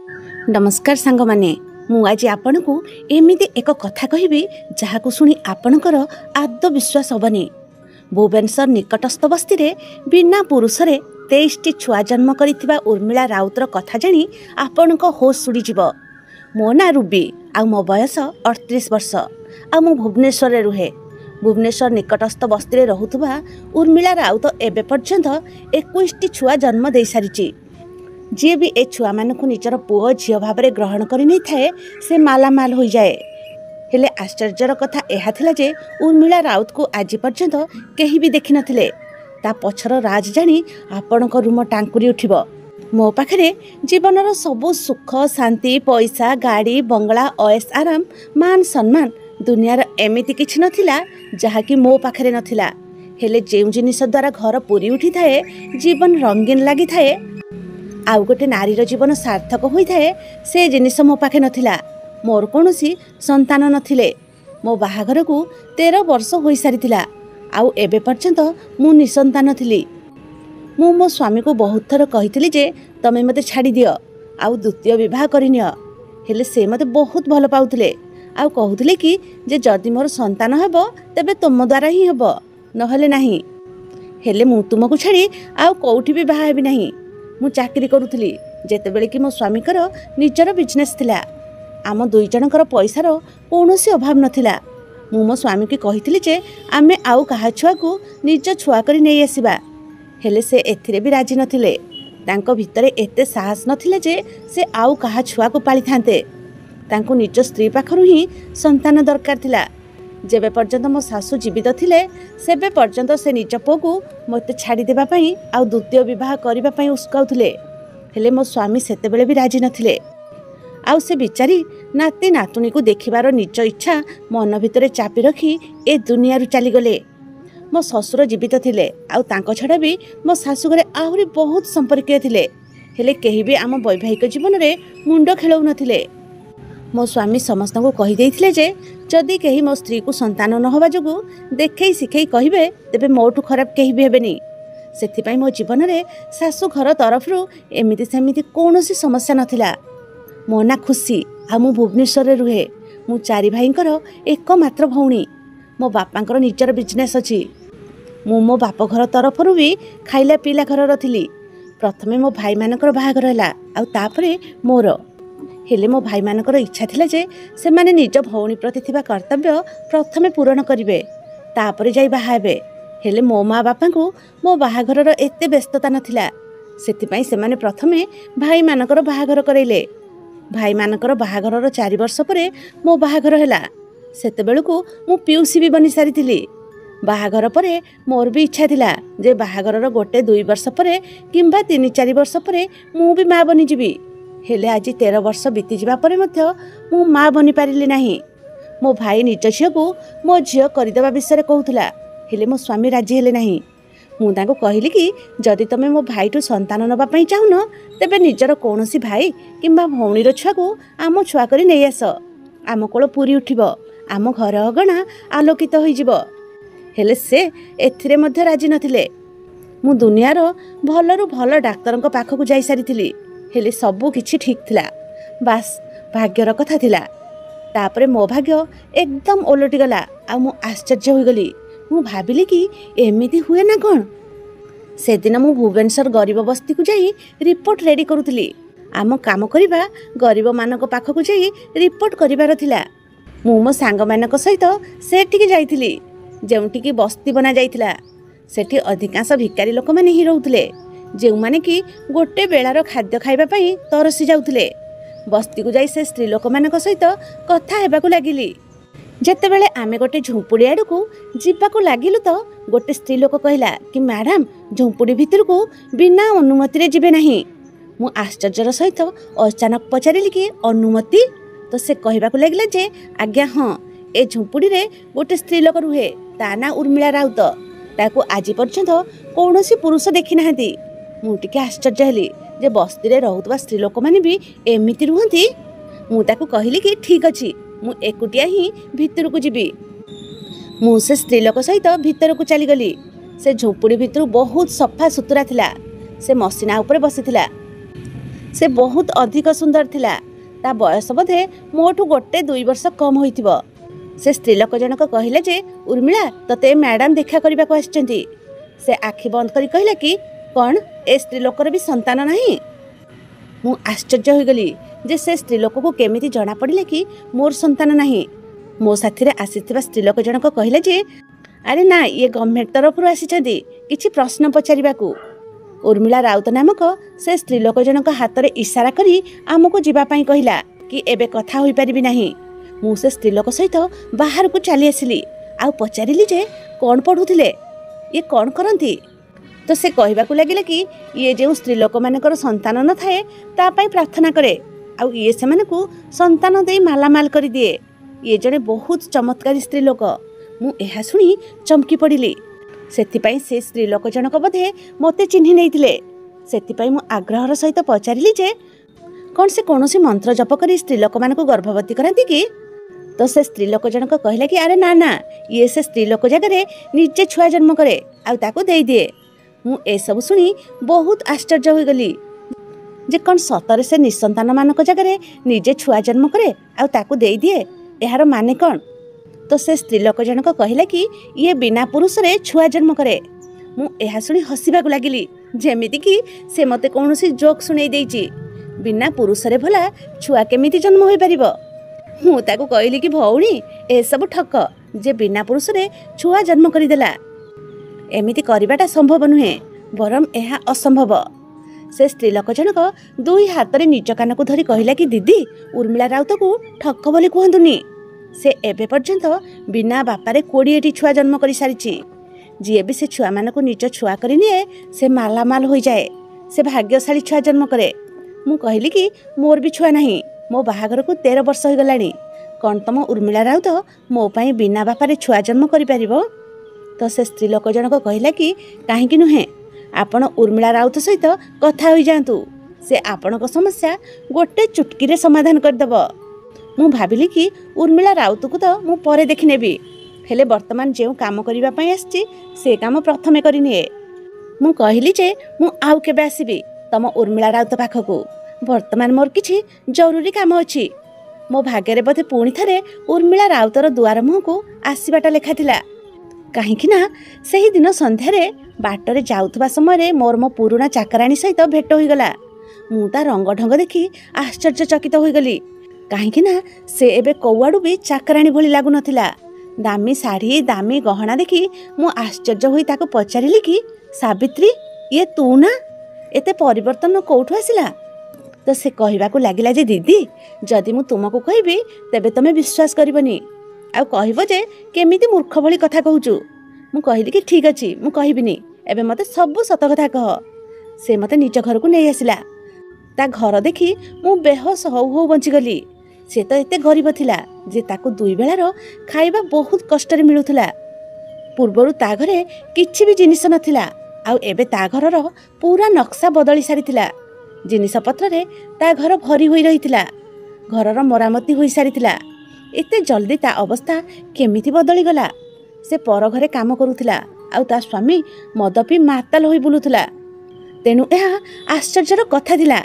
नमस्कार सांग माने मु आज आपण को एमिति एक कथा कहबी जहाकू सुनी आपणकर आदौ विश्वास हेनी। भुवनेश्वर निकटस्थ बस्ती रे बिना पुरुष रे 23टी छुआ जन्म करिथिबा उर्मिला राउतर कथा जानी आपण को होश उड़ी जीव। मो ना रूबी आ मो बयस 38 वर्ष आ मु भुवनेश्वर रे रुहे। भुवनेश्वर निकटस्थ बस्ती रे रहुथुबा उर्मिला राउत एबे पर्यंत 21टी छुआ जन्म दे सारिची। जी भी ए छुआ मानकु निजर पुओ झियो भाव में ग्रहण करि नै थाए से मालामाल हो जाए। हेले आश्चर्यर कथा एहा थिला जे उर्मिला राउत को आज पर्यंत केही भी देखि नथिले। ता पछर राज जानी आपणक रूम टांकुरी उठिबो। मो पाखरे जीवनर सबु सुख शांति पैसा गाड़ी बंगला ऐश आराम मान सम्मान दुनियार एमिति किछि नथिला जहा कि मो पाखरे नथिला। हेले जेउ जिनिस द्वारा घर पूरी उठी थाए जीवन रंगीन लागि थाए आउ गोटे नारीर जीवन सार्थक होई थाए से जिनिस मो पाखे नथिला। मोर कोनोसी संतान नथिले। मो बाहाघर को 13 वर्ष होई सारिथिला आउ एबे पर्यंत मु निसंतान थिली। मु मो स्वामी को बहुत थर कहिथिली जे तमे मते छाड़ी दियो आउ द्वितीय विवाह करिनियो। हेले से मते बहुत भल पाउथिले आउ कहउथिले कि जे जदि मोर संतान हेबो तबे तुम द्वारा ही हेबो नहले नाही। हेले मु तुमको छाड़ी आउ कोउठी भी बाहा हेबी नाही। मु चाकरी करुथली जेतेबेले कि मो स्वामीकर निजर बिजनेस थिला। आम दुई जनकर पैसार कौनसी अभाव नथिला। मु मो स्वामी की कहिथिली जे आमे आउ कहा छुआ को निज छुआ करी नै आसीबा। हेले से एथिरे भी राजी नथिले। तांको भितरे एते साहस नथिले जे से आउ कहा छुआ को पाली थांते। तांको निज स्त्री पाखरु ही संतान दरकार थिला। जेबे पर्यंत मो सासू जीवित थिले सेबे पर्यंत से निज पो को मते छाड़ी देबा पई आउ द्वितीय विवाह करिबा पई उस्काउथिले। हेले मो स्वामी सेतेबेले भी राजी नथिले। आउ से बिचारी नाती नातुणी को देखिबार निज इच्छा मन भितरे चापी रखी ए दुनिया रु चली गले। मो ससुर जीवित थिले आउ तांको छडा भी मो सासू घरे आहुरी बहुत संपर्कीय थिले। हेले केही भी आम वैवाहिक जीवन रे मुंड खेलौ नथिले। मो स्वामी समस्त को कही देइथिले जे जदि केही मो स्त्री को संतान न होबा जोगु देखै सिखै कहिबे तेबे मोठु खराब केही भी हेबेनी। सेथिपाई मो जीवन रे सासू घर तरफरु एमिति सेमिति कोनोसी समस्या नथिला। मो ना खुशी आ मु भुवनेश्वर रे रुहे। मु चारि भाईंकर एकमात्र भौणी। मो बापांकर निजर बिजनेस अछि। मु मो बाप घर तरफरु भी खाइला पीला घर रथिली। प्रथमे मो भाई मानकर बाहागर होला आ तापरे मोर। हेले मो भाई मानकर इच्छा थिला जे से माने निज भौणी प्रति थिबा कर्तव्य प्रथमे पूरण करिवे तापरे जाई बाहा हेबे। हेले मो माँ बापा को मो बाहाघरर एते व्यस्तता नथिला। सेथिपाई से माने प्रथमे भाई मानकर बाहाघर करैले। भाई मानकर बाहाघरर 4 वर्ष परे मो बाहाघर होला। सेतेबेलकु मु पिउसी भी बनी सारिथिली। बाहाघर परे मोर भी इच्छा थिला जे बाहाघरर गोटे 2 वर्ष परे किंबा 3-4 वर्ष परे मु भी माँ बनी जिबी। हेले आज 13 वर्ष बीती जिबा परे मध्य मु माँ बनी पारिली नाही। मो भाई निज झियो को मो झियो करदेबा विषय कहूला हेले मो स्वामी राजी हेले नाही। मु ताको कहिली कि जदि तमे मो भाई टू संतान नबा पई चाहुन तेबे निजर कोनोसी भाई किंबा भौणीर छुआ को आम छुआ करी नै आस। आम कोल पूरी उठिबो आम घर अगणा आलोकित होई जिवो। हेले से एथिरे मध्य राजी नथिले। मु दुनियार भलरु भल डाक्तरक पाखकु जाई सारिथिली। हेले सबु किछि ठीक थिला बास भाग्यर कथा थिला। तापरे मो भाग्य एकदम ओलटी गला आ मु आश्चर्य होई गली। मु भाबिली कि एमिति हुए ना कोन। से दिन मु भुवनेश्वर गरीब बस्ती को जाई रिपोर्ट रेडी करूथली। आम काम करिबा गरीब मानक पाखकु जाई रिपोर्ट करिबार थिला। मु मो सांग मानक सहित सेठिकी जाईथिली जेउटिकी बस्ती बना जाईथिला। सेठी अधिकांश भिकारी लोक माने ही रहउथले जेउ माने कि गोटे बेलार खाद्य खाइबा पई तरसी जाउथले। बस्ती को जाई से स्त्री लोक मानक सहित कथा हेबाकु लागिली। जेतेबेले आमे गोटे झुंपुड़ी आड़ को जीवाकु लागिलु तो गोटे स्त्री लोक कहला कि मैडम झुंपुड़ी भितर को बिना अनुमति रे जिबे नाही। मु आश्चर्यर सहित अचानक पचारिली कि अनुमति तो से कहबाकु लागिला जे आज्ञा हाँ ए झुंपुड़ी रे गोटे स्त्री लोक रुहे ता ना उर्मिला राउत। ताकू आज पर्यंत कौनसी पुरुष देखि नाहंती। मु टिके आश्चर्य हेली जे बस्ती रे रहुतबा स्त्री लोक माने भी एमिति रुहंती। मु ताकू कहिली कि ठीक अछि मु एकुटिया ही भितर को जिबी। मु से स्त्री लोक सहित भितर को चली गली। से झोपड़ी भितर बहुत सफा सुतरा थिला। से मसिना ऊपर बसिथिला। से बहुत अधिक सुंदर थिला। ता बयस बोधे मोठू गोटे 2 वर्ष कम होइथिबो। से स्त्रीलोक जनक कहिले जे उर्मिला तते मैडम देखा करबा को आछचंती। से आखि बंद करी कहिला कि कोन ए स्त्रीलोकर भी संतान नाही। मु आश्चर्य होई गली जे से स्त्रीलोक को केमिति जणा पड़िले कि मोर संतान नाही। मो साथी रे आसीथिबा स्त्रीलोक जनक कहिले जे अरे ना ये गवर्नमेंट तरफ रु आसीचंती किछि प्रश्न पचारिबाकू। उर्मिला राउत नामक से स्त्रीलोक जनक हाथ रे इशारा करी आमको जीवा पई कहिला कि एबे कथा होई परिबि नाही। मु से स्त्रीलोक सहित बाहर को चली आसिली आ पचारिली जे कोन पढुथिले ये कोन करंती। तो से कहबाकू लागिले कि ये जे स्त्रीलोक मानकर संतान न थाए ता पई प्रार्थना करे आ ये से मानकू संतान देई मालामाल करी दिए। ये जने बहुत चमत्कारी स्त्रीलोक। मु एहा सुनी चमकी पड़िली। सेथिपाई से स्त्रीलोक जनक बोधे मते चिन्हि नैथिले। सेथिपाई मु आग्रहर सहित पचारिली जे कोन से कोनोसी मंत्र जप करी स्त्रीलोक मानकू गर्भवती करंती कि। तो से स्त्रीलोक जनक कहला कि अरे ना ना ये से स्त्रीलोक जगह निजे छुआ जन्म करे आ ताकू देई दिए। मु ए सब सुनी बहुत आश्चर्य होई गली जे कोन सतरे से निसंतान मानक जगह निजे छुआ जन्म करे आ ताकू देई दिए एहार माने कोन। तो से स्त्रीलोक जनक कहला कि ये बिना पुरुष रे छुआ जन्म करे। मु एहा सुनी हसिबाकू लागिली जेमिति कि से मते कोनोसी जोक सुनै देइची। बिना पुरुष रे भला छुआ केमिति जन्म होई परिबो। मु ताकू कहली कि भौणी ए सब ठक जे बिना पुरुष रे छुआ जन्म करि देला। एमिति करिबाटा संभव नुहे बरम एहा असंभव। से स्त्रीलोक जनक 2 हाथ रे निज कान को धरी कहला कि दीदी उर्मिला राउत को ठक बोली कहंतुनी। से एबे पर्यंत बिना बापारे 20 छुआ जन्म करि सारिची। जी भी से छुआ मान को निज छुआ करि निए से मालामाल हो जाए। से भाग्यशाली छुआ जन्म करे। मु कहली कि मोर भी छुआ नहीं। मो बाहागर को 13 वर्ष हो गलानी। कौन तम उर्मिला राउत मो पाई बिना बापारे छुआ जन्म करि परिबो। तो से स्त्रीलोक जनक कहला कि काहेकि नुहे आपण उर्मिला राउत सहित कथा होई जांतु। से आपणक समस्या गोटे चुटकी रे समाधान कर देबो। मु भाबिली कि उर्मिला राउत को तो मु परे देखि नेबी हेले वर्तमान जे काम करिबा पई आछि से काम प्रथमे करि निए। मु कहली जे मु आउ केबे आसीबी तम उर्मिला राउत पाखकू। वर्तमान मोर किछि जरूरी काम अछि। मो भाग्य रे बोधे पुणी थरे उर्मिला राउतर दुआर मुह को आसीबाटा लेखा थिला। काहेकि ना सही दिन संध्यारे बाटरे जाउथबा समय मोर मो पुराना चाकराणी सहित भेट होई गला। मु ता रंग ढंग देखि आश्चर्यचकित होई गली। काहेकि ना से एबे कौआडू भी चाकराणी भली लागु नथिला। दामी साड़ी दामी गहना देखि मु आश्चर्य होई ताको पचारिली कि सावित्री ये तू ना एते परिवर्तन कोठु आसिला। तो से कहबाकू लागिला जे दीदी जदि मु तुमको कहबी तेबे तमे विश्वास करबनी आ कहबो जे केमिति मूर्ख भली कथा कहूचु। मु कहली कि ठीक अछि मु कहबिनी एबे मते सब सत कथा कह। से मते निज घर को नै आसिला। ता घर देखि मु बेहोश हो हो बंची गली। से तो एते गरीब थिला जे ताको 2 बेलार खाइबा बहुत कष्ट रे मिलुथिला। पूर्वरु ता घरे किछि भी जिनिस नथिला आ एबे ता घरर पूरा नक्शा बदली सारिथिला। जिनिस पत्र रे ता घर भरी होई रहिथिला। घरर मरामती होई सारिथिला। एते जल्दी ता अवस्था केमिति बदली गला। से पर घरे काम करूथिला आ ता स्वामी मद पी माताल होई बुलुथिला। तेनु एहा आश्चर्यर कथा थिला।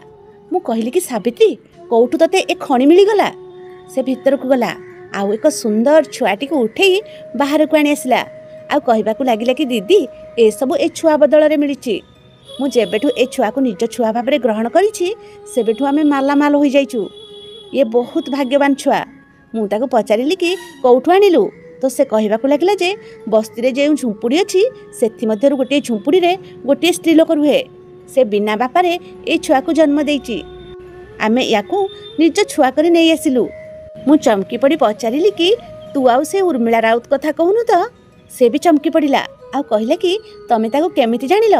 मु कहली कि सावित्री कोठु तते ए खणी मिली गला। से भीतर को गला आ एक सुंदर छुआटी को उठेई बाहर को आनी आसिला आ कहबाकू लागिला कि दीदी ए सब ए छुआ बदल रे मिलिछि। मु जेबेठु ए छुआ को निज छुआ भाबरे ग्रहण करिछि सेबेठु आमे मालामाल होई जाइछु। ये बहुत भाग्यवान छुआ। मु ताको पचारिली कि कोठु आनिलु। तो से कहबाकू लागिला जे बस्ती रे जे झुंपुड़ी अछि सेथि मध्यरु गोटे झुंपुड़ी रे गोटे स्त्री लोक रुहे। से बिना बापारे ए छुआ को जन्म देइछि। आमे याकू निज छुआ करी नै आसिलु। मु चमकी पड़ी पचारिली कि तू आउ से उर्मिला राउत कथा कहूनु तो। से भी चमकी पड़िला आ कहले कि तमे ताको केमिति जानिल।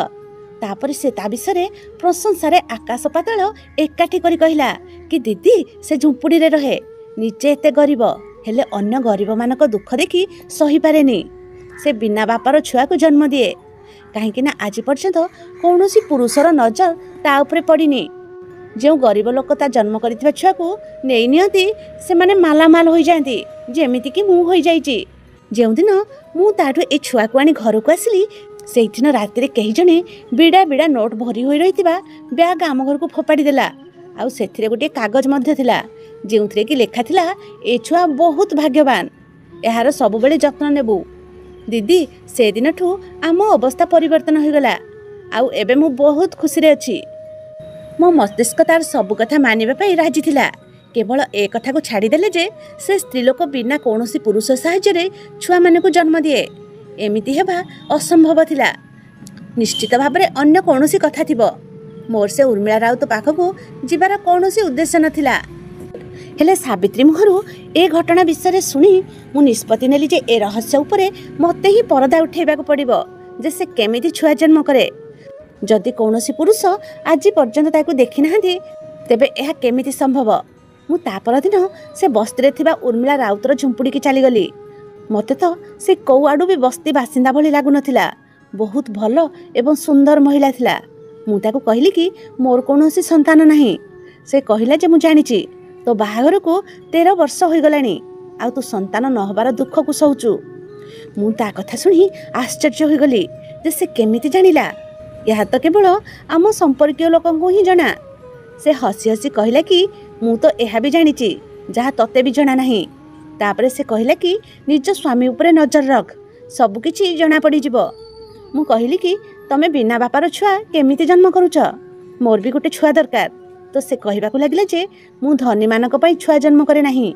तापर से ता विषय प्रशंसा रे आकाश पाताल एकाठी करी कहला कि दीदी से झुंपुड़ी रे रहे निजे एते गरीब हेले अन्य गरीब मानक दुख देखि सही पारेनी। से बिना बापार छुआ को जन्म दिए काहेकि ना आज पर्यंत कौनसी पुरुषर नजर ता उपरे पड़िनी। जो गरीब लोक ता जन्म करिथिबा छुआ को नेई नियंती से माने मालामाल होई जांती जेमिति कि मु होई जाईची। जेउ दिन मु ताठु ए छुआ को आनी घर को आसिली सेई दिन राति रे कहि जने बिडा बिडा नोट भरी होई रहितिबा ब्याग आम घर को फोपाड़ी देला आउ सेथिरे गोटे कागज मध्य थिला जेउथिरे कि लेखा थिला ए छुआ बहुत भाग्यवान, एहार सबुबेले जत्न नेबु। दीदी से दिनठू आम अवस्था परिवर्तन हो गला, आउ एबे मु बहुत खुशी रे अछि। मो मस्तिष्क तार सब कथा मानिबा पई राजी थिला, केवल ए कथा को छाड़ी देले जे से स्त्रीलोक बिना कौनसी पुरुष साहाय्य रे छुआ माने को जन्म दिए। एमिति हेबा असंभव थिला। निश्चित भाबरे अन्य कौनसी कथा थिबो। मोर से उर्मिला राउत पाखकू जिबार कौनसी उद्देश्य नथिला। हेले सावित्री मुहरु ए घटना विषय शुणी मु निष्पत्ति नेली जे ए रहस्य उपरे मते ही परदा उठेबा को पड़िबो जे से केमिति छुआ जन्म करे। जदि कौनसी पुरुष आज पर्यंत ताकू देखि नाहंती तेबे एहा केमिति संभव। मु तापर दिन से बस्तीरे थिबा उर्मिला राउतर झुंपुड़ी की चली गली। मते तो से कौ आडू भी बस्ती बासिंदा भली लागु नथिला। बहुत भलो एवं सुंदर महिला थिला। मु ताकू कहली कि मोर कौनसी संतान नहीं। से कहिला जे मु जानिची तो बाहागर को 13 वर्ष हो गलानी, आ तू संतान न हबार दुख को सहचु। मु ता कथा सुनी आश्चर्य हो गली जे से केमिति जानिला। यह तो केवल आम संपर्कीय लोकंकु ही जना। से हसी हसी कहला कि मु तो एहा भी जानिची जहा तते भी जना नहीं। तापरे से कहला कि निज स्वामी उपरे नजर रख, सब किछि जना पड़ी जिवो। मु कहली कि तमे बिना बापार छुआ केमिति जन्म करूछ, मोर भी गोटे छुआ दरकार। तो से कहबाकू लागिला जे मु धनी मानक पई छुआ जन्म करे नाही।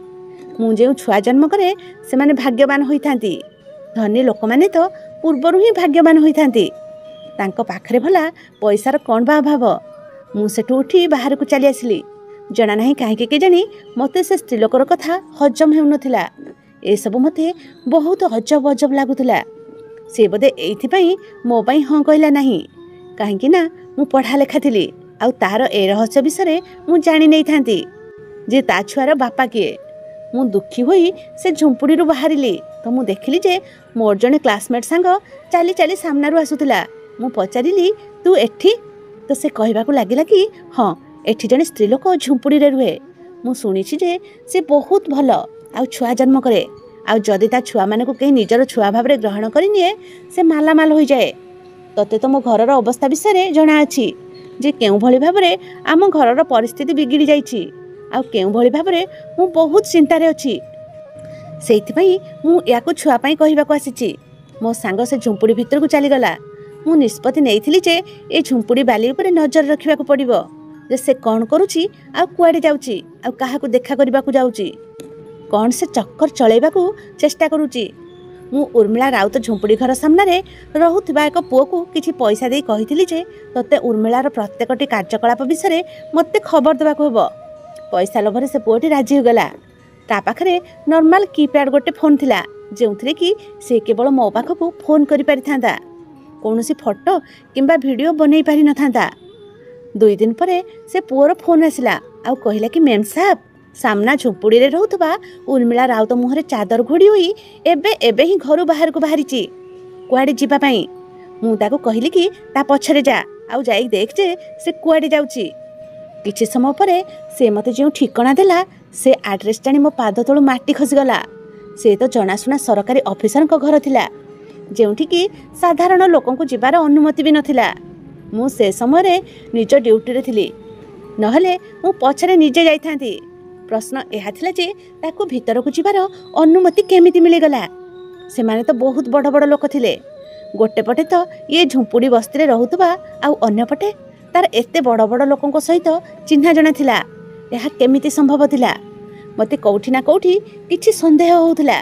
मु जे छुआ जन्म करे से माने भाग्यवान होइथांती। धनी लोक माने तो पूर्वरु ही भाग्यवान होइथांती। तांको पाखरे भला पैसार कोन बा अभाव। मु सेठू उठी बाहर को चली आसिली। जना नाही काहे के जानी मते से स्त्रीलोकर कथा हजम हेउ नथिला। ए सब मते बहुत अजब अजब लागुथिला। से बोधे एइथि पई मो पई हां कहला नाही, काहेकि ना मु पढ़ा लेखा थिली। आउ तार ए रहस्य विषय मु जानी नहीं थांती जे ता छुआर बापा किए। मु दुखी होई से झुंपुड़ी रु बाहरिली तो मु देखिली जे मोर जने क्लासमेट सांग चाली चाली सामना रु आसुथिला। मु पचारिली तू एठी? तो से कहबाकू लागिला कि हां एठी जने स्त्री लोक झुंपुड़ी रे रुहे। मु सुनिछि जे से बहुत भलो आउ छुआ जन्म करे। आउ जदि ता छुआ माने को केही निजर छुआ भाबरे ग्रहण करि निए से मालामाल होई जाए। तते तो मो घरर अवस्था विषय जना अछि जे केउ भली भाबरे आम घरर परिस्थिति बिगिड़ी जाइछि, आ केउ भली भाबरे मु बहुत चिंता रे अछि। सेइथि पई मु याको छुआ पई कहिबाकू आसीछि। मो सांग से झुंपुड़ी भितर को चली गला। मु निष्पत्ति नेइथिली जे ए झुंपुड़ी बाली ऊपर नजर रखिबाकू पड़िबो जे से कोन करूछि आ कुआडे जाउछि आ काहाकू देखा करबाकू जाउछि, कोन से चक्कर चलेबाकू चेष्टा करूछि। मु उर्मिला राउत झुंपुड़ी घर सामने रहुथिबा एक पुओ को किछि पैसा देई कहिथिली जे तते उर्मिलार प्रत्येकटी कार्यकलाप विषय मते खबर देबाकू हेबो। पैसा लोभरे से पुओटी राजी हो गला। ता पाखरे नॉर्मल कीपैड गोटे फोन थिला जेउथिरे कि से केवल मो पाखकू फोन करि परिथांदा, कोनोसी फोटो किंबा वीडियो बनै पारि नथांदा। 2 दिन परे से पुओर फोन आसिला आ कहिला कि मेम साहब सामना झुंपुड़ी रे रहउतबा उर्मिला राउत मुहरे चादर घोड़ी होई एबे ही घरु बाहर को बाहरिची कुआडे जीवा पई। मु ताको कहिली कि ता पछरे जा आ जाई देख जे से कुआडे जाउची। किछि समय परे से मते जे ठिकाना देला से एड्रेस जानी मो पाद तळु माटी खसी गला। से तो जनाशुना सरकारी ऑफिसर को घर थिला जेउठी कि साधारण लोकन को जिबार अनुमति भी नथिला। मु से समय निज ड्यूटी रे थिली, नहले मु पछरे निजे जाइथांती। प्रश्न एहा थिला जे ताको भीतर को जिबार अनुमति केमिति मिली गला। से माने तो बहुत बड़ बड़ लोक थिले। गोटे पटे तो ये झुंपुड़ी बस्ती रे रहउतबा आ अन्य पटे तार एते बड़ बड़ लोकन सहित चिन्हा जणा थिला। एहा केमिति संभव थिला? मते कौठी ना कौठी किछि संदेह होउथिला।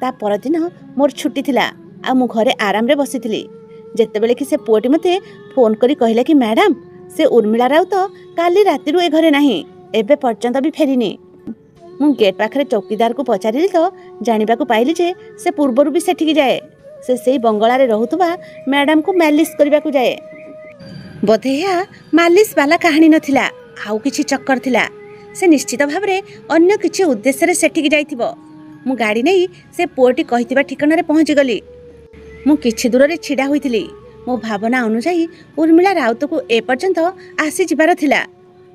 ता परदिन मोर छुट्टी थिला आ मु घरे आराम रे बसिथिली जेतेबेले कि से पुओटी मते फोन करी कहिला कि मैडम से उर्मिला राउत काली राति रु ए घरे नाही, एबे पर्यंत भी फेरिनी। मु गेट पाखरे चौकीदार को पचारिली तो जानिबा को पाइली जे से पूर्वरु भी सेठिकी जाए। से सेही बंगला रे रहउतबा मैडम को मालिश करबा को जाए। बोधेया मालिश वाला कहानी नथिला, आउ किछि चक्कर थिला। से निश्चित भाबरे अन्य किछि उद्देश्य रे सेठिकी जाइथिबो। मु गाड़ी नै से पुओटी कहितिबा ठिकाना रे पहुंची गली। मु किछि दूर रे छिडा होइथिली। मो भावना अनुसायी उर्मिला राउत को ए पर्यंत आसी जिबार थिला।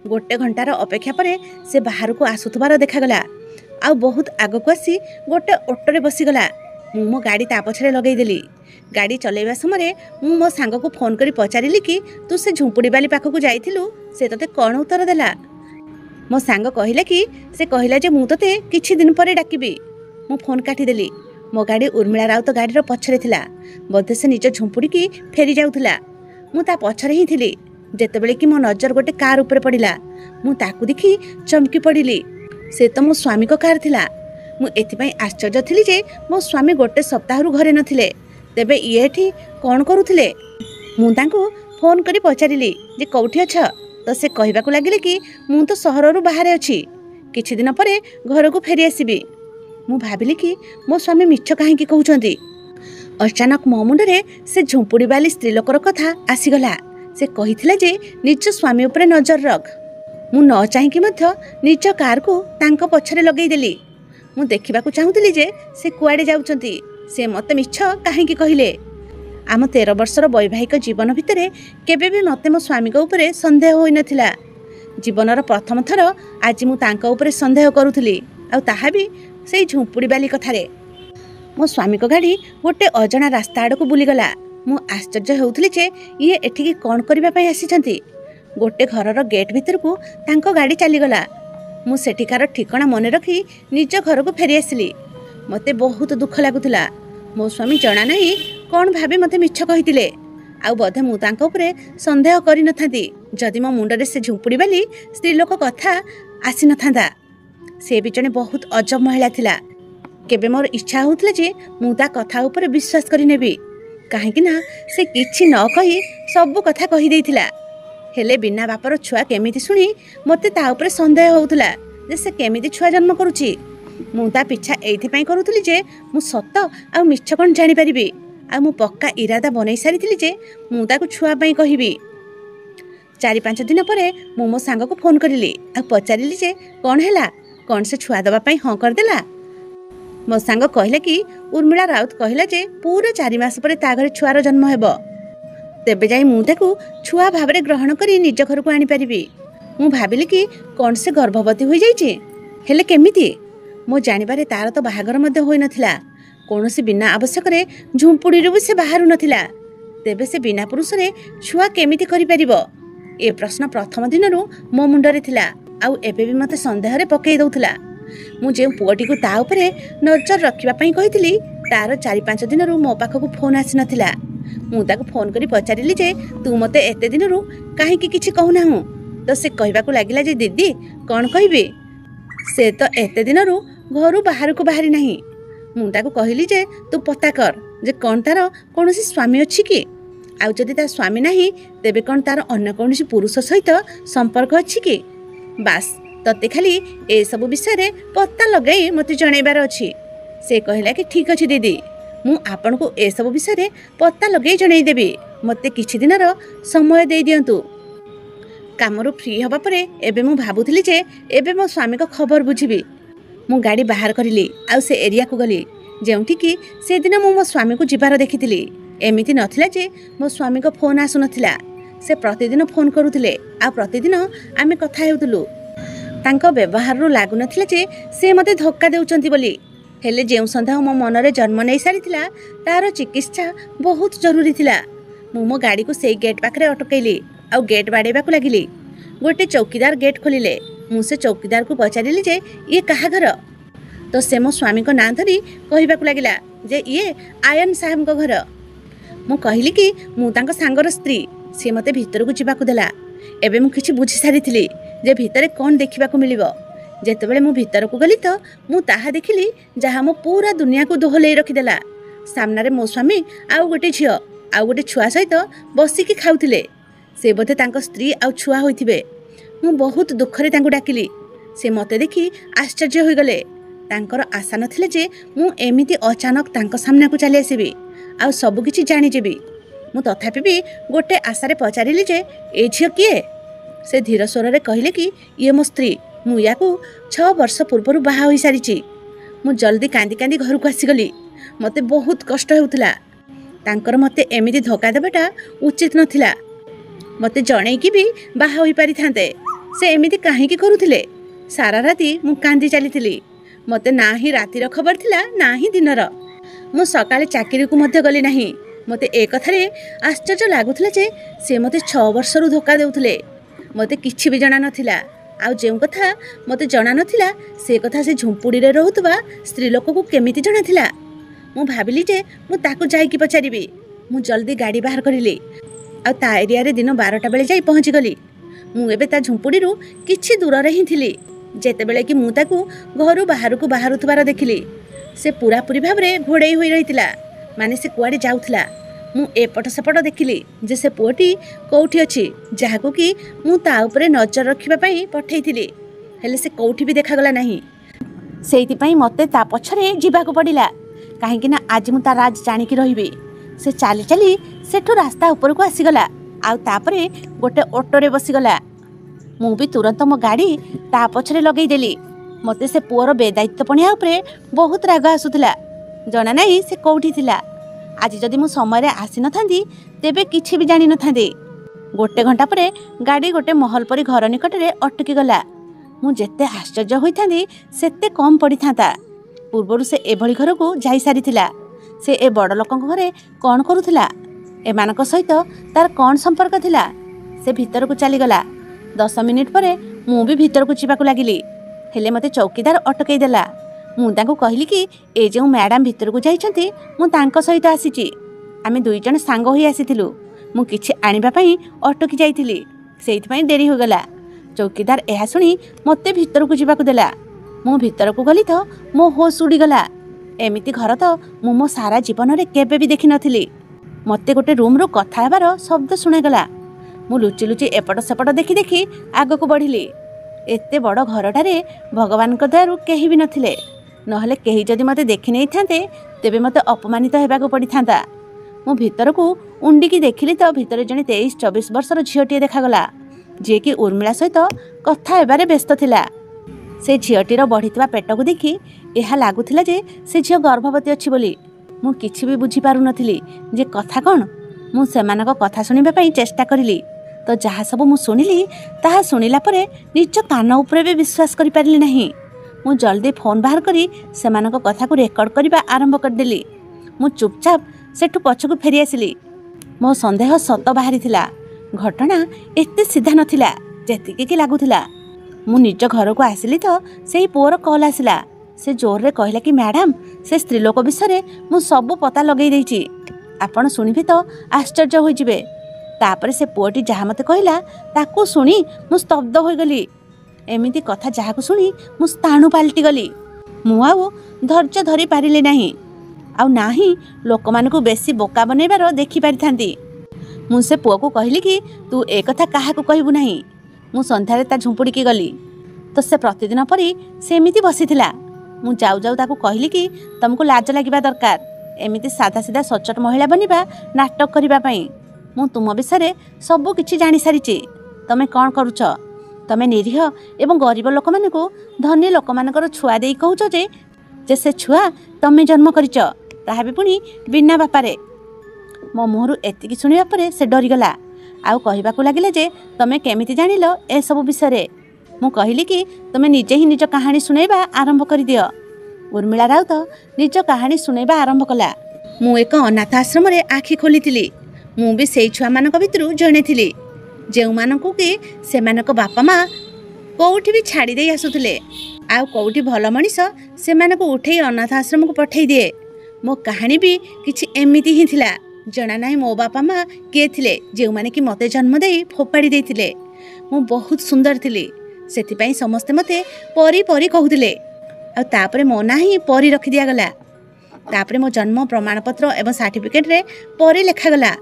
1 घंटार अपेक्षा परे से बाहर को आसुथबार देखागला। आ बहुत आग को आसी गोटे ऑटो बसीगला। मु मो गाड़ी ता पछरे लगेदेली। गाड़ी चलेबा समय मु मो सांग को फोन करी पचारिली कि तू से झुंपुड़ी बाली पाखकू जाइथिलु, से तते कोन उत्तर देला? मो सांग कहला कि से कहला जे मु तोते किछि दिन पर डाकिबी। मु फोन काटिदेली। मो गाड़ी उर्मिला राउत गाड़ीर पछरे थिला। बोधे से निज झुंपुड़ी की फेरी जाउथला। मु ता पछरे ही थिली। जेतेबेले कि मो नजर गोटे कार ऊपर पड़िला। मु ताकू देखि चमकी पड़िली। से तो मो स्वामी को कार थिला। मु एथिपई आश्चर्य थिली जे मो स्वामी गोटे सप्ताहरु घरे नथिले। तेबे इए एठी कोन करूथिले? मु तांको फोन करी पचारिली जे कौठी अछ? तो से कहबाकू लागिले कि मु तो सहररु बाहर अछि, किछि दिन परे घर को फेरी आसीबी। मु भाबिली कि मो स्वामी मिछ काहे कि कहउछंती। अचानक मो मुंडरे से झुंपुड़ी वाली स्त्री लोकर कथा आसीगला। से कहिथिला जे निज स्वामी उपरे नजर रख। मु न चाहि कि मध्य निज कार को तांको पछरे लगेई देली। मु देखिबाकू चाहुतिली जे से कुआडे जाउछंती। से मते मिछ काहे कि कहिले। आम 13 वर्षर वैवाहिक जीवन भितर केबे भी मते मो स्वामी को ऊपर संदेह होई नथिला। जीवनर प्रथम थर आज मु तांको ऊपर संदेह करूथली, आ ताहा भी सेई झुंपुड़ी बाली कथारे। मो स्वामी को गाड़ी गोटे अजणा रास्ता आड़ को बुलीगला। मु आश्चर्य होउथली जे ये एठिकी कोन करबा पई आसीछंती। गोटे घरर गेट भितर को तांको गाड़ी चलीगला। मु सेठिकार ठिकणा मने रखी निज घर को फेरी आसिली। मते बहुत दुख लागुथला। मो स्वामी जणा नहीं कौन भाभी मते मिछ कहितिले। आ बोधे मु तांको उपरे संदेह करि नथांती जदि मो मुंडरे से झुंपुड़ी वाली स्त्री लोक कथा आसी नथांदा। से भी जने बहुत अजब महिला थिला। केबे मोर इच्छा होउतले जे मु ता कथा ऊपर विश्वास करि नेबी, काहेकि ना से किछि न कहि सब कथा कहि देइथिला। हेले बिना बापर छुआ केमिति सुनी मते ता ऊपर संदेह होउतला जे से केमिति छुआ जन्म करूची। मु ता पिछा एइथि पई करूतली जे मु सत्य आ मिछ कोन जानि परिबी। आ मु पक्का इरादा बनै सारिथिली जे मु ताकू छुआ पई कहिबी। 4-5 दिन परे मु मो सांग को फोन करिली आ पचारिली जे कोन हैला, कोन से छुआ दबा पई हां कर देला। मो सांग कहला कि उर्मिला राउत कहला जे पूरा 4 मास परे ता घरे छुआर जन्म हेबो। तेबे जाई मु ताकू छुआ भाबरे ग्रहण करी निज घर को आनी परिबी। मु भाबिली कि कोन से गर्भवती होई जाईची। हेले केमिति मो जानिबारे तार तो बाहागर मध्य होई नथिला। कोनोसी बिना आवश्यक रे झुंपुड़ी रु से बाहरु नथिला। तेबे से बिना पुरुष रे छुआ केमिति करि परिबो? ए प्रश्न प्रथम दिन रु मो मुंडरे थिला। आउ एबे भी मते संदेह रे पकई दउथला। मु जे पुअटी को ता ऊपरे नजर रखिबा पई कहितली तार 4-5 दिन रु मो पाखकु फोन आसी नथिला। मु ताको फोन करी पचारिली जे तू मते एते दिन रु काहे कि किछि कहू नाहु। तो से कहबाकू लागिला जे दीदी कोन कहबी, से तो एते दिन रु घरु बाहर को बाहरी नाही। मु ताको कहली जे तू पता कर जे कोन तार कोनोसी स्वामी अछि कि, आउ जदि तार स्वामी नाही तेबे कोन तार अन्य कोनोसी पुरुष सहित संपर्क अछि कि। बास तते खाली ए सब विषय रे पता लगाई मते जणैबार अछि। से कहला कि ठीक अछि दीदी, मु आपन को ए सब विषय रे पता लगाई जणै देबी। मते किछि दिनर समय देई दियंतु। कामरु फ्री हबा परे एबे मु भाबुथली जे एबे मो स्वामी को खबर बुझिबी। मु गाड़ी बाहर करिली आउ से एरिया को गली जेउठी कि से दिन मो स्वामी को जिबार देखिथिली। एमिति नथिला जे मो स्वामी को फोन आसु नथिला। से प्रतिदिन फोन करूथिले आ प्रतिदिन आमे कथा हेउतलु। तांको व्यवहार रु लागु नथिला जे से मते धक्का देउचंती बोली। हेले जेउ संदेह मो मनरे जन्म नै सारिथिला तार चिकित्सा बहुत जरूरी थिला। मो गाड़ी को सेई गेट पाखरे अटकैली आउ गेट बाडेबाकू लागिली। गोटे चौकीदार गेट खोलिले। मु से चौकीदार को पचारिली जे ये कहा घर। तो से मो स्वामी को नाम धरी कहबाकू लागिला जे ये आयन साहेब को घर। मु कहली कि मु तांको सांगर स्त्री। से मते भीतर को जिबाकू देला। एबे मु किछि बुझी सारिथिली जे भीतर कोन देखिबाकू मिलिबो। जेतेबेले मु भीतर को गली तो मु ताहा देखिली जहा मो पूरा दुनिया को दोहलेई रखिदेला। सामनारे मो स्वामी आउ गोटे झियो आउ गोटे छुआ सहित बसिकी खाउथिले। से बोधे तांको स्त्री आउ छुआ होइथिबे। मु बहुत दुखरे तांको डाकिली। से मते देखि आश्चर्य होई गले। तांकर आशा नथिले जे मु एमिति अचानक तांको सामना को चली आसीबी आ सब किछि जानि जेबी। मु तथापि भी गोटे आशारे पचारिली जे ए झियो किए। से धीर स्वर रे कहिले कि ये मो स्त्री। मु याकू 6 वर्ष पूर्व बाहा होई सारिची। मु जल्दी कांदी कांदी घर को आसीगली। मते बहुत कष्ट हेउतला। तांकर मते एमिति धोका देबाटा उचित नथिला। मते जणै कि भी बाहा होई पारि थांते। से एमिति काहे कि करूथिले। सारा राती मु कांदी चलीथिली। मते ना ही रातिर खबर थिला ना ही दिनर। मु सकाळे चाकरी को मध्य गली नाही। मते ए कथारे आश्चर्य लागुथिला जे से मते 6 वर्षरु धोका देउथिले। मते किछि भी जणा नथिला ଆଉ ଯେଉଁ କଥା ମୋତେ ଜଣା ନଥିଲା ସେ କଥା ସେ ଝୁମ୍ପୁଡ଼ିରେ ରହୁଥିବା ସ୍ତ୍ରୀ ଲୋକକୁ କେମିତି ଜଣାଥିଲା। ମୁଁ ଭାବିଲି ଯେ ମୁଁ ତାକୁ ଯାଇକି ପଚାରିବି। ମୁଁ ଜଲ୍ଦି ଗାଡ଼ି ବାହାର କରିଲି ଆଉ ତା ଏରିଆରେ ଦିନ 12ଟା ବେଳେ ଯାଇ ପହଞ୍ଚିଗଲି। ମୁଁ ଏବେ ତା ଝୁମ୍ପୁଡ଼ିରୁ କିଛି ଦୂରରେ ହିଁ ଥିଲି ଯେତେବେଳେ କି ମୁଁ ତାକୁ ଘରୁ ବାହାରକୁ ବାହାରୁଥିବାର ଦେଖିଲି। ସେ ପୁରାପୁରି ଭାବରେ ଘୋଡ଼େଇ ହୋଇ ରହିଥିଲା, ମାନେ ସେ କୁଆଡ଼େ ଯାଉଥିଲା। ମୁଁ ଏପଟ ସେପଟ ଦେଖିଲି ଯେ ସେ ପୁଅଟି କେଉଁଠି ଅଛି ଯାହାକୁ କି ମୁଁ ତା ଉପରେ ନଜର ରଖିବା ପାଇଁ ପଠାଇଥିଲି, ହେଲେ ସେ କେଉଁଠି ବି ଦେଖାଗଲା ନାହିଁ। ସେଇଥିପାଇଁ ମୋତେ ତା ପଛରେ ଯିବାକୁ ପଡ଼ିଲା, କାହିଁକି ନା ଆଜି ମୁଁ ତା ରାଜ ଜାଣିକି ରହିବି। ସେ ଚାଲି ଚାଲି ସେଠୁ ରାସ୍ତା ଉପରକୁ ଆସିଗଲା ଆଉ ତାପରେ ଗୋଟେ ଅଟୋରେ ବସିଗଲା। ମୁଁ ବି ତୁରନ୍ତ ମୋ ଗାଡ଼ି ତା ପଛରେ ଲଗେଇଦେଲି। ମୋତେ ସେ ପୁଅର ବେଦାୟିତ୍ୱପଣିଆ ଉପରେ ବହୁତ ରାଗ ଆସୁଥିଲା। ଜଣା ନାହିଁ ସେ କେଉଁଠି ଥିଲା। ଆଜି ଯଦି ମୁଁ ସମୟରେ ଆସିନଥାନ୍ତି ତେବେ କିଛି ବି ଜାଣିନଥାନ୍ତି। 1 ଘଣ୍ଟା ପରେ ଗାଡ଼ି ଗୋଟେ ମହଲ ପରି ଘର ନିକଟରେ ଅଟକି ଗଲା। ମୁଁ ଯେତେ ଆଶ୍ଚର୍ଯ୍ୟ ହୋଇଥାନ୍ତି ସେତେ କମ୍ ପଡ଼ିଥାନ୍ତା। ପୂର୍ବରୁ ସେ ଏଭଳି ଘରକୁ ଯାଇସାରିଥିଲା। ସେ ଏ ବଡ଼ ଲୋକଙ୍କ ଘରେ କ'ଣ କରୁଥିଲା? ଏମାନଙ୍କ ସହିତ ତାର କ'ଣ ସମ୍ପର୍କ ଥିଲା? ସେ ଭିତରକୁ ଚାଲିଗଲା। 10 ମିନିଟ୍ ପରେ ମୁଁ ବି ଭିତରକୁ ଯିବାକୁ ଲାଗିଲି, ହେଲେ ମୋତେ ଚୌକିଦାର ଅଟକାଇ ଦେଲା। ମୁଁ ତାଙ୍କୁ କହିଲି କି ଏ ଯେଉଁ ମ୍ୟାଡ଼ାମ୍ ଭିତରକୁ ଯାଇଛନ୍ତି ମୁଁ ତାଙ୍କ ସହିତ ଆସିଛି। ଆମେ 2 ଜଣ ସାଙ୍ଗ ହୋଇ ଆସିଥିଲୁ। ମୁଁ କିଛି ଆଣିବା ପାଇଁ ଅଟକି ଯାଇଥିଲି, ସେଇଥିପାଇଁ ଡେରି ହୋଇଗଲା। ଚୌକିଦାର ଏହା ଶୁଣି ମୋତେ ଭିତରକୁ ଯିବାକୁ ଦେଲା। ମୁଁ ଭିତରକୁ ଗଲି ତ ମୋ ହୋସ୍ ଉଡ଼ିଗଲା। ଏମିତି ଘର ତ ମୁଁ ମୋ ସାରା ଜୀବନରେ କେବେ ବି ଦେଖିନଥିଲି। ମୋତେ ଗୋଟେ ରୁମ୍ରୁ କଥା ହେବାର ଶବ୍ଦ ଶୁଣାଗଲା। ମୁଁ ଲୁଚି ଲୁଚି ଏପଟ ସେପଟ ଦେଖି ଦେଖି ଆଗକୁ ବଢ଼ିଲି। ଏତେ ବଡ଼ ଘରଟାରେ ଭଗବାନଙ୍କ ଦୟାରୁ କେହି ବି ନଥିଲେ, ନହେଲେ କେହି ଯଦି ମୋତେ ଦେଖି ନେଇଥାନ୍ତେ ତେବେ ମୋତେ ଅପମାନିତ ହେବାକୁ ପଡ଼ିଥାନ୍ତା। ମୁଁ ଭିତରକୁ ଉଣ୍ଡିକି ଦେଖିଲି ତ ଭିତରେ ଜଣେ 23-24 ବର୍ଷର ଝିଅଟିଏ ଦେଖାଗଲା, ଯିଏକି ଉର୍ମିଳା ସହିତ କଥା ହେବାରେ ବ୍ୟସ୍ତ ଥିଲା। ସେ ଝିଅଟିର ବଢ଼ିଥିବା ପେଟକୁ ଦେଖି ଏହା ଲାଗୁଥିଲା ଯେ ସେ ଝିଅ ଗର୍ଭବତୀ ଅଛି ବୋଲି। ମୁଁ କିଛି ବି ବୁଝିପାରୁନଥିଲି ଯେ କଥା କ'ଣ। ମୁଁ ସେମାନଙ୍କ କଥା ଶୁଣିବା ପାଇଁ ଚେଷ୍ଟା କରିଲି, ତ ଯାହା ସବୁ ମୁଁ ଶୁଣିଲି ତାହା ଶୁଣିଲା ପରେ ନିଜ କାନ ଉପରେ ବି ବିଶ୍ୱାସ କରିପାରିଲି ନାହିଁ। ମୁଁ ଜଲ୍ଦି ଫୋନ୍ ବାହାର କରି ସେମାନଙ୍କ କଥାକୁ ରେକର୍ଡ଼ କରିବା ଆରମ୍ଭ କରିଦେଲି। ମୁଁ ଚୁପଚାପ ସେଠୁ ପଛକୁ ଫେରିଆସିଲି। ମୋ ସନ୍ଦେହ ସତ ବାହାରିଥିଲା। ଘଟଣା ଏତେ ସିଧା ନଥିଲା ଯେତିକି କି ଲାଗୁଥିଲା। ମୁଁ ନିଜ ଘରକୁ ଆସିଲି ତ ସେହି ପୁଅର କଲ୍ ଆସିଲା। ସେ ଜୋରରେ କହିଲା କି ମ୍ୟାଡ଼ାମ୍, ସେ ସ୍ତ୍ରୀଲୋକ ବିଷୟରେ ମୁଁ ସବୁ ପତା ଲଗାଇ ଦେଇଛି। ଆପଣ ଶୁଣିବେ ତ ଆଶ୍ଚର୍ଯ୍ୟ ହୋଇଯିବେ। ତାପରେ ସେ ପୁଅଟି ଯାହା ମୋତେ କହିଲା ତାକୁ ଶୁଣି ମୁଁ ସ୍ତବ୍ଧ ହୋଇଗଲି। ଏମିତି କଥା ଯାହାକୁ ଶୁଣି ମୁଁ ସ୍ଥାଣୁ ପାଲଟିଗଲି। ମୁଁ ଆଉ ଧୈର୍ଯ୍ୟ ଧରି ପାରିଲି ନାହିଁ, ଆଉ ନା ହିଁ ଲୋକମାନଙ୍କୁ ବେଶୀ ବୋକା ବନେଇବାର ଦେଖିପାରିଥାନ୍ତି। ମୁଁ ସେ ପୁଅକୁ କହିଲି କି ତୁ ଏ କଥା କାହାକୁ କହିବୁ ନାହିଁ। ମୁଁ ସନ୍ଧ୍ୟାରେ ତା ଝୁମ୍ପୁଡ଼ିକି ଗଲି ତ ସେ ପ୍ରତିଦିନ ପରି ସେମିତି ବସିଥିଲା। ମୁଁ ଯାଉ ଯାଉ ତାକୁ କହିଲି କି ତମକୁ ଲାଜ ଲାଗିବା ଦରକାର ଏମିତି ସାଧା ସିଧା ସଚ୍ଚୋଟ ମହିଳା ବନିବା ନାଟକ କରିବା ପାଇଁ। ମୁଁ ତୁମ ବିଷୟରେ ସବୁ କିଛି ଜାଣିସାରିଛି। ତମେ କ'ଣ କରୁଛ? ତମେ ନିରୀହ ଏବଂ ଗରିବ ଲୋକମାନଙ୍କୁ ଧନୀ ଲୋକମାନଙ୍କର ଛୁଆ ଦେଇ କହୁଛ ଯେ ସେ ଛୁଆ ତମେ ଜନ୍ମ କରିଛ, ତାହା ବି ପୁଣି ବିନା ବାପାରେ। ମୋ ମୁହଁରୁ ଏତିକି ଶୁଣିବା ପରେ ସେ ଡରିଗଲା ଆଉ କହିବାକୁ ଲାଗିଲା ଯେ ତମେ କେମିତି ଜାଣିଲ ଏସବୁ ବିଷୟରେ? ମୁଁ କହିଲି କି ତମେ ନିଜେ ହିଁ ନିଜ କାହାଣୀ ଶୁଣାଇବା ଆରମ୍ଭ କରିଦିଅ। ଉର୍ମିଳା ରାଉତ ନିଜ କାହାଣୀ ଶୁଣାଇବା ଆରମ୍ଭ କଲା। ମୁଁ ଏକ ଅନାଥ ଆଶ୍ରମରେ ଆଖି ଖୋଲିଥିଲି। ମୁଁ ବି ସେଇ ଛୁଆମାନଙ୍କ ଭିତରୁ ଜଣେ ଥିଲି ଯେଉଁମାନଙ୍କୁ କି ସେମାନଙ୍କ ବାପା ମା କେଉଁଠି ବି ଛାଡ଼ି ଦେଇ ଆସୁଥିଲେ, ଆଉ କେଉଁଠି ଭଲ ମଣିଷ ସେମାନଙ୍କୁ ଉଠେଇ ଅନାଥ ଆଶ୍ରମକୁ ପଠାଇ ଦିଏ। ମୋ କାହାଣୀ ବି କିଛି ଏମିତି ହିଁ ଥିଲା। ଜଣା ନାହିଁ ମୋ ବାପା ମା କିଏ ଥିଲେ ଯେଉଁମାନେ କି ମୋତେ ଜନ୍ମ ଦେଇ ଫୋପାଡ଼ି ଦେଇଥିଲେ। ମୁଁ ବହୁତ ସୁନ୍ଦର ଥିଲି, ସେଥିପାଇଁ ସମସ୍ତେ ମୋତେ ପରି ପରି କହୁଥିଲେ। ଆଉ ତାପରେ ମୋ ନାଁ ହିଁ ପରି ରଖିଦିଆଗଲା। ତାପରେ ମୋ ଜନ୍ମ ପ୍ରମାଣପତ୍ର ଏବଂ ସାର୍ଟିଫିକେଟରେ ପରି ଲେଖାଗଲା।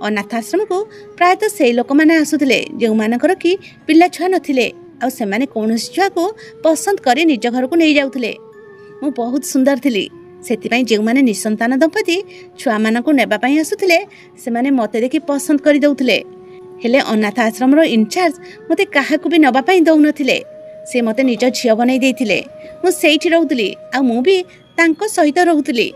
ଅନାଥ ଆଶ୍ରମକୁ ପ୍ରାୟତଃ ସେଇ ଲୋକମାନେ ଆସୁଥିଲେ ଯେଉଁମାନଙ୍କର କି ପିଲା ଛୁଆ ନଥିଲେ, ଆଉ ସେମାନେ କୌଣସି ଛୁଆକୁ ପସନ୍ଦ କରି ନିଜ ଘରକୁ ନେଇଯାଉଥିଲେ। ମୁଁ ବହୁତ ସୁନ୍ଦର ଥିଲି, ସେଥିପାଇଁ ଯେଉଁମାନେ ନିଃସନ୍ତାନ ଦମ୍ପତି ଛୁଆମାନଙ୍କୁ ନେବା ପାଇଁ ଆସୁଥିଲେ ସେମାନେ ମୋତେ ଦେଖି ପସନ୍ଦ କରିଦେଉଥିଲେ। ହେଲେ ଅନାଥ ଆଶ୍ରମର ଇନଚାର୍ଜ ମୋତେ କାହାକୁ ବି ନେବା ପାଇଁ ଦେଉନଥିଲେ। ସେ ମୋତେ ନିଜ ଝିଅ ବନେଇ ଦେଇଥିଲେ। ମୁଁ ସେଇଠି ରହୁଥିଲି, ଆଉ ମୁଁ ବି ତାଙ୍କ ସହିତ ରହୁଥିଲି।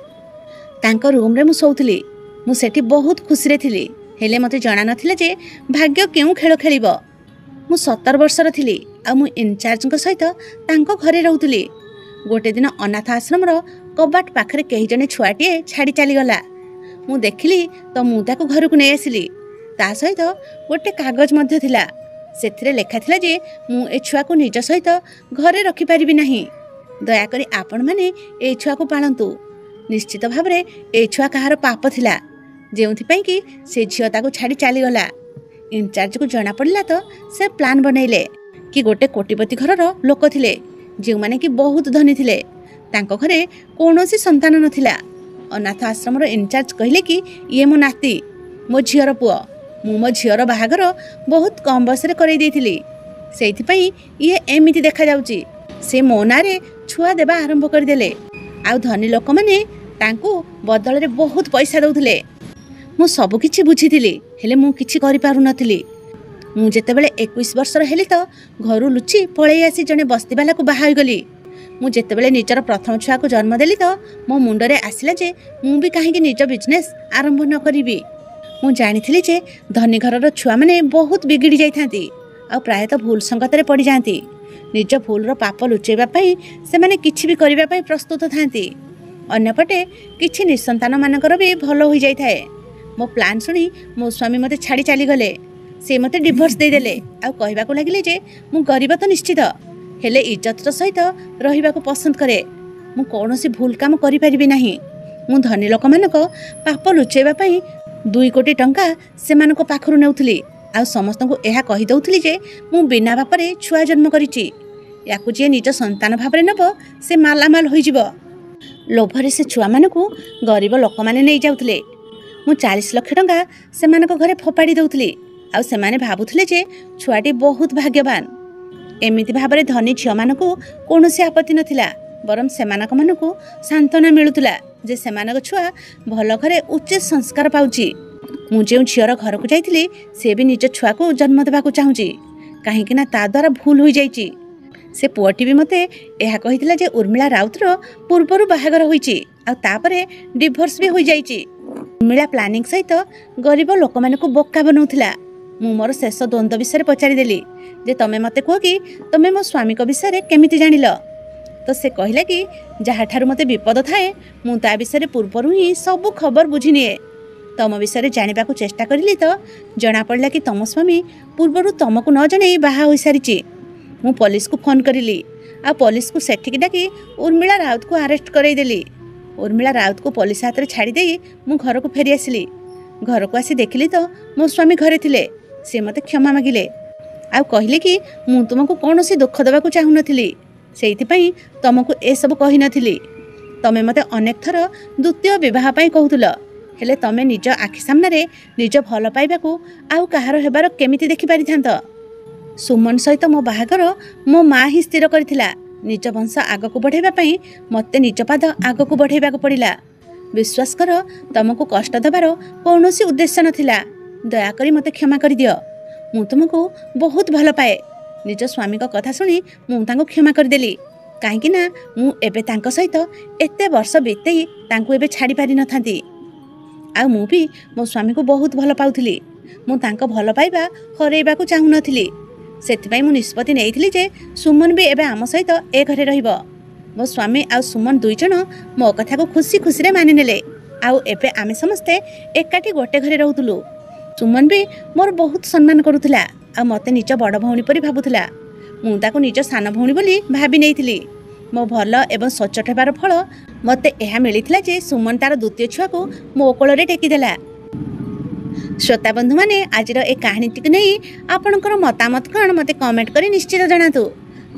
ତାଙ୍କ ରୁମ୍ରେ ମୁଁ ଶୋଉଥିଲି। ମୁଁ ସେଠି ବହୁତ ଖୁସିରେ ଥିଲି, ହେଲେ ମୋତେ ଜଣା ନଥିଲା ଯେ ଭାଗ୍ୟ କେଉଁ ଖେଳ ଖେଳିବ। ମୁଁ 17 ବର୍ଷର ଥିଲି, ଆଉ ମୁଁ ଇନଚାର୍ଜଙ୍କ ସହିତ ତାଙ୍କ ଘରେ ରହୁଥିଲି। ଗୋଟେ ଦିନ ଅନାଥ ଆଶ୍ରମର କବାଟ ପାଖରେ କେହି ଜଣେ ଛୁଆଟିଏ ଛାଡ଼ି ଚାଲିଗଲା। ମୁଁ ଦେଖିଲି ତ ମୁଁ ତାକୁ ଘରକୁ ନେଇ ଆସିଲି। ତା ସହିତ ଗୋଟେ କାଗଜ ମଧ୍ୟ ଥିଲା। ସେଥିରେ ଲେଖା ଥିଲା ଯେ ମୁଁ ଏ ଛୁଆକୁ ନିଜ ସହିତ ଘରେ ରଖିପାରିବି ନାହିଁ। ଦୟାକରି ଆପଣମାନେ ଏ ଛୁଆକୁ ପାଳନ୍ତୁ। ନିଶ୍ଚିତ ଭାବରେ ଏ ଛୁଆ କାହାର ପାପ ଥିଲା, ଯେଉଁଥିପାଇଁ କି ସେ ଝିଅ ତାକୁ ଛାଡ଼ି ଚାଲିଗଲା। ଇନଚାର୍ଜକୁ ଜଣାପଡ଼ିଲା ତ ସେ ପ୍ଲାନ୍ ବନେଇଲେ କି ଗୋଟେ କୋଟିପତି ଘରର ଲୋକ ଥିଲେ, ଯେଉଁମାନେ କି ବହୁତ ଧନୀ ଥିଲେ। ତାଙ୍କ ଘରେ କୌଣସି ସନ୍ତାନ ନଥିଲା। ଅନାଥ ଆଶ୍ରମର ଇନଚାର୍ଜ କହିଲେ କି ଇଏ ମୋ ନାତି, ମୋ ଝିଅର ପୁଅ। ମୁଁ ମୋ ଝିଅର ବାହାଘର ବହୁତ କମ୍ ବୟସରେ କରେଇ ଦେଇଥିଲି, ସେଇଥିପାଇଁ ଇଏ ଏମିତି ଦେଖାଯାଉଛି। ସେ ମୋ ନାଁରେ ଛୁଆ ଦେବା ଆରମ୍ଭ କରିଦେଲେ, ଆଉ ଧନୀ ଲୋକମାନେ ତାଙ୍କୁ ବଦଳରେ ବହୁତ ପଇସା ଦେଉଥିଲେ। ମୁଁ ସବୁକିଛି ବୁଝିଥିଲି, ହେଲେ ମୁଁ କିଛି କରିପାରୁନଥିଲି। ମୁଁ ଯେତେବେଳେ 21 ବର୍ଷର ହେଲି ତ ଘରୁ ଲୁଚି ପଳେଇ ଆସି ଜଣେ ବସ୍ତିବାଲାକୁ ବାହା ହୋଇଗଲି। ମୁଁ ଯେତେବେଳେ ନିଜର ପ୍ରଥମ ଛୁଆକୁ ଜନ୍ମ ଦେଲି ତ ମୋ ମୁଣ୍ଡରେ ଆସିଲା ଯେ ମୁଁ ବି କାହିଁକି ନିଜ ବିଜନେସ୍ ଆରମ୍ଭ ନ କରିବି। ମୁଁ ଜାଣିଥିଲି ଯେ ଧନୀ ଘରର ଛୁଆମାନେ ବହୁତ ବିଗିଡ଼ି ଯାଇଥାନ୍ତି, ଆଉ ପ୍ରାୟତଃ ଭୁଲ ସଙ୍ଗତରେ ପଡ଼ିଯାଆନ୍ତି। ନିଜ ଭୁଲର ପାପ ଲୁଚେଇବା ପାଇଁ ସେମାନେ କିଛି ବି କରିବା ପାଇଁ ପ୍ରସ୍ତୁତ ଥାନ୍ତି। ଅନ୍ୟପଟେ କିଛି ନିଃସନ୍ତାନମାନଙ୍କର ବି ଭଲ ହୋଇଯାଇଥାଏ। ମୋ ପ୍ଲାନ୍ ଶୁଣି ମୋ ସ୍ୱାମୀ ମୋତେ ଛାଡ଼ି ଚାଲିଗଲେ। ସେ ମୋତେ ଡିଭୋର୍ସ ଦେଇଦେଲେ, ଆଉ କହିବାକୁ ଲାଗିଲେ ଯେ ମୁଁ ଗରିବ ତ ନିଶ୍ଚିତ, ହେଲେ ଇଜ୍ଜତର ସହିତ ରହିବାକୁ ପସନ୍ଦ କରେ। ମୁଁ କୌଣସି ଭୁଲ କାମ କରିପାରିବି ନାହିଁ। ମୁଁ ଧନୀ ଲୋକମାନଙ୍କ ପାପ ଲୁଚେଇବା ପାଇଁ 2 କୋଟି ଟଙ୍କା ସେମାନଙ୍କ ପାଖରୁ ନେଉଥିଲି, ଆଉ ସମସ୍ତଙ୍କୁ ଏହା କହିଦେଉଥିଲି ଯେ ମୁଁ ବିନା ବାପରେ ଛୁଆ ଜନ୍ମ କରିଛି। ୟାକୁ ଯିଏ ନିଜ ସନ୍ତାନ ଭାବରେ ନେବ ସେ ମାଲାମାଲ ହୋଇଯିବ। ଲୋଭରେ ସେ ଛୁଆମାନଙ୍କୁ ଗରିବ ଲୋକମାନେ ନେଇଯାଉଥିଲେ। ମୁଁ 40 ଲକ୍ଷ ଟଙ୍କା ସେମାନଙ୍କ ଘରେ ଫୋପାଡ଼ି ଦେଉଥିଲି, ଆଉ ସେମାନେ ଭାବୁଥିଲେ ଯେ ଛୁଆଟି ବହୁତ ଭାଗ୍ୟବାନ। ଏମିତି ଭାବରେ ଧନୀ ଝିଅମାନଙ୍କୁ କୌଣସି ଆପତ୍ତି ନଥିଲା, ବରଂ ସେମାନଙ୍କ ମନକୁ ସାନ୍ତ୍ୱନା ମିଳୁଥିଲା ଯେ ସେମାନଙ୍କ ଛୁଆ ଭଲ ଘରେ ଉଚିତ ସଂସ୍କାର ପାଉଛି। ମୁଁ ଯେଉଁ ଝିଅର ଘରକୁ ଯାଇଥିଲି ସେ ବି ନିଜ ଛୁଆକୁ ଜନ୍ମ ଦେବାକୁ ଚାହୁଁଛି, କାହିଁକି ନା ତା ଦ୍ୱାରା ଭୁଲ ହୋଇଯାଇଛି। ସେ ପୁଅଟି ବି ମୋତେ ଏହା କହିଥିଲା ଯେ ଉର୍ମିଳା ରାଉତର ପୂର୍ବରୁ ବାହାଘର ହୋଇଛି, ଆଉ ତାପରେ ଡିଭୋର୍ସ ବି ହୋଇଯାଇଛି। ଉର୍ମିଳା ପ୍ଲାନିଂ ସହିତ ଗରିବ ଲୋକମାନଙ୍କୁ ବୋକା ବନାଉଥିଲା। ମୁଁ ମୋର ଶେଷ ଦ୍ୱନ୍ଦ୍ୱ ବିଷୟରେ ପଚାରିଦେଲି ଯେ ତମେ ମୋତେ କୁହ କି ତମେ ମୋ ସ୍ୱାମୀଙ୍କ ବିଷୟରେ କେମିତି ଜାଣିଲ? ତ ସେ କହିଲା କି ଯାହାଠାରୁ ମୋତେ ବିପଦ ଥାଏ ମୁଁ ତା ବିଷୟରେ ପୂର୍ବରୁ ହିଁ ସବୁ ଖବର ବୁଝିନିଏ। ତମ ବିଷୟରେ ଜାଣିବାକୁ ଚେଷ୍ଟା କରିଲି ତ ଜଣାପଡ଼ିଲା କି ତମ ସ୍ୱାମୀ ପୂର୍ବରୁ ତମକୁ ନ ଜଣେଇ ବାହା ହୋଇସାରିଛି। ମୁଁ ପୋଲିସକୁ ଫୋନ୍ କରିଲି, ଆଉ ପୋଲିସକୁ ସେଠିକି ଡାକି ଉର୍ମିଳା ରାଉତକୁ ଆରେଷ୍ଟ କରାଇଦେଲି। ଉର୍ମିଳା ରାଉତକୁ ପୋଲିସ ହାତରେ ଛାଡ଼ିଦେଇ ମୁଁ ଘରକୁ ଫେରି ଆସିଲି। ଘରକୁ ଆସି ଦେଖିଲି ତ ମୋ ସ୍ୱାମୀ ଘରେ ଥିଲେ। ସେ ମୋତେ କ୍ଷମା ମାଗିଲେ, ଆଉ କହିଲେ କି ମୁଁ ତୁମକୁ କୌଣସି ଦୁଃଖ ଦେବାକୁ ଚାହୁଁନଥିଲି, ସେଇଥିପାଇଁ ତମକୁ ଏସବୁ କହିନଥିଲି। ତମେ ମୋତେ ଅନେକ ଥର ଦ୍ୱିତୀୟ ବିବାହ ପାଇଁ କହୁଥିଲ, ହେଲେ ତମେ ନିଜ ଆଖି ସାମ୍ନାରେ ନିଜ ଭଲ ପାଇବାକୁ ଆଉ କାହାର ହେବାର କେମିତି ଦେଖିପାରିଥାନ୍ତ? ସୁମନ ସହିତ ମୋ ବାହାଘର ମୋ ମା ହିଁ ସ୍ଥିର କରିଥିଲା। ନିଜ ବଂଶ ଆଗକୁ ବଢ଼ାଇବା ପାଇଁ ମୋତେ ନିଜ ପାଦ ଆଗକୁ ବଢ଼ାଇବାକୁ ପଡ଼ିଲା। ବିଶ୍ୱାସ କର, ତମକୁ କଷ୍ଟ ଦେବାର କୌଣସି ଉଦ୍ଦେଶ୍ୟ ନଥିଲା। ଦୟାକରି ମୋତେ କ୍ଷମା କରିଦିଅ। ମୁଁ ତୁମକୁ ବହୁତ ଭଲ ପାଏ। ନିଜ ସ୍ୱାମୀଙ୍କ କଥା ଶୁଣି ମୁଁ ତାଙ୍କୁ କ୍ଷମା କରିଦେଲି, କାହିଁକି ନା ମୁଁ ଏବେ ତାଙ୍କ ସହିତ ଏତେ ବର୍ଷ ବିତେଇ ତାଙ୍କୁ ଏବେ ଛାଡ଼ି ପାରିନଥାନ୍ତି। ଆଉ ମୁଁ ବି ମୋ ସ୍ୱାମୀକୁ ବହୁତ ଭଲ ପାଉଥିଲି। ମୁଁ ତାଙ୍କ ଭଲ ପାଇବା ହରେଇବାକୁ ଚାହୁଁନଥିଲି। ସେଥିପାଇଁ ମୁଁ ନିଷ୍ପତ୍ତି ନେଇଥିଲି ଯେ ସୁମନ ବି ଏବେ ଆମ ସହିତ ଏ ଘରେ ରହିବ। ମୋ ସ୍ୱାମୀ ଆଉ ସୁମନ 2 ଜଣ ମୋ କଥାକୁ ଖୁସି ଖୁସିରେ ମାନିନେଲେ, ଆଉ ଏବେ ଆମେ ସମସ୍ତେ ଏକାଠି ଗୋଟେ ଘରେ ରହୁଥିଲୁ। ସୁମନ ବି ମୋର ବହୁତ ସମ୍ମାନ କରୁଥିଲା, ଆଉ ମୋତେ ନିଜ ବଡ଼ ଭଉଣୀ ପରି ଭାବୁଥିଲା। ମୁଁ ତାକୁ ନିଜ ସାନ ଭଉଣୀ ବୋଲି ଭାବି ନେଇଥିଲି। ମୋ ଭଲ ଏବଂ ସଚ୍ଚୋଟ ହେବାର ଫଳ ମୋତେ ଏହା ମିଳିଥିଲା ଯେ ସୁମନ ତାର ଦ୍ୱିତୀୟ ଛୁଆକୁ ମୋ କୋଳରେ ଟେକିଦେଲା। ଶ୍ରୋତା ବନ୍ଧୁମାନେ, ଆଜିର ଏ କାହାଣୀଟିକୁ ନେଇ ଆପଣଙ୍କର ମତାମତ କ'ଣ ମୋତେ କମେଣ୍ଟ କରି ନିଶ୍ଚିତ ଜଣାନ୍ତୁ।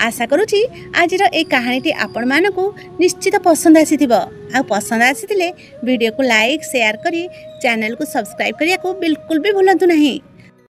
ଆଶା କରୁଛି ଆଜିର এই କାହାଣୀଟି ଆପଣମାନଙ୍କୁ ନିଶ୍ଚିତ ପସନ୍ଦ ଆସିଥିବ। ଆଉ ପସନ୍ଦ ଆସିଥିଲେ ଭିଡ଼ିଓକୁ ଲାଇକ୍ ସେୟାର କରି ଚ୍ୟାନେଲକୁ ସବସ୍କ୍ରାଇବ୍ କରିବାକୁ ବିଲକୁଲ ବି ଭୁଲନ୍ତୁ ନାହିଁ।